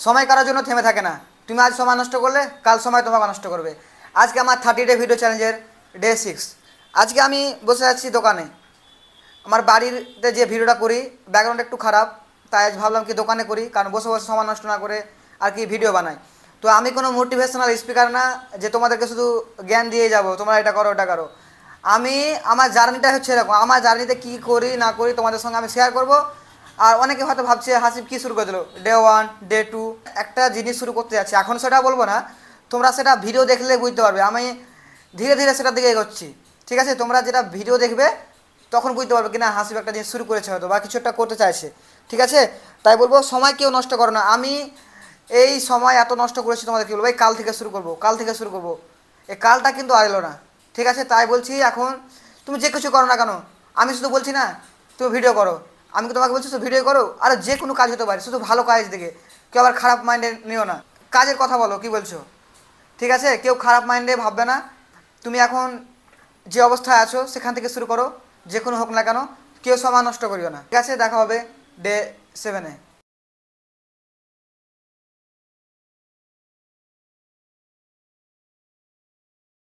সময় কারোর জন্য থেমে থাকে না। তুমি আজ সময় নষ্ট করলে কাল সময় তোমাকে নষ্ট করবে। আজকে আমার 30 ডে ভিডিও চ্যালেঞ্জের ডে 6। আজকে আমি বসে আছি দোকানে। আমার বাড়িতে যে ভিডিওটা করি ব্যাকগ্রাউন্ড একটু খারাপ, তাই আজ ভাবলাম কি দোকানে করি, কারণ বসে বসে সময় নষ্ট না করে আর কি ভিডিও বানাই। তো আমি কোনো মোটিভেশনাল স্পিকার না যে তোমাদেরকে শুধু জ্ঞান দিয়ে যাব তোমরা এটা করো ওটা করো। আমি আমার জার্নিটা হচ্ছে এরকম, আমার জার্নিতে কী করি না করি তোমাদের সঙ্গে আমি শেয়ার করব। আর অনেকে হয়তো ভাবছে হাসিব কী শুরু করে দিল, ডে 1 ডে 2 একটা জিনিস শুরু করতে যাচ্ছে, এখন সেটা বলবো না, তোমরা সেটা ভিডিও দেখলে বুঝতে পারবে। আমি ধীরে ধীরে সেটার দিকে এগোচ্ছি, ঠিক আছে? তোমরা যেটা ভিডিও দেখবে তখন বুঝতে পারবে কিনা হাসিব একটা জিনিস শুরু করেছে হয়তো বা কিছু একটা করতে চাইছে, ঠিক আছে? তাই বলবো সময় কেউ নষ্ট করো না। আমি এই সময় এত নষ্ট করেছি, তোমাদের কী বলবো, এই কাল থেকে শুরু করবো, কাল থেকে শুরু করবো, এই কালটা কিন্তু আর এলো না, ঠিক আছে? তাই বলছি এখন তুমি যে কিছু করো না কেন, আমি শুধু বলছি না তুমি ভিডিও করো, আমি কি তোমাকে বলছি শুধু ভিডিও করো? আর যে কোনো কাজ হতে পারে, শুধু ভালো কাজ দেখে, কেউ আবার খারাপ মাইন্ডে নিও না, কাজের কথা বলো কি বলছো, ঠিক আছে? কেউ খারাপ মাইন্ডে ভাববে না। তুমি এখন যে অবস্থায় আছো সেখান থেকে শুরু করো, যে কোনো হোক না কেন, কেউ সময় নষ্ট করিও না, ঠিক আছে? দেখা হবে ডে 7-এ।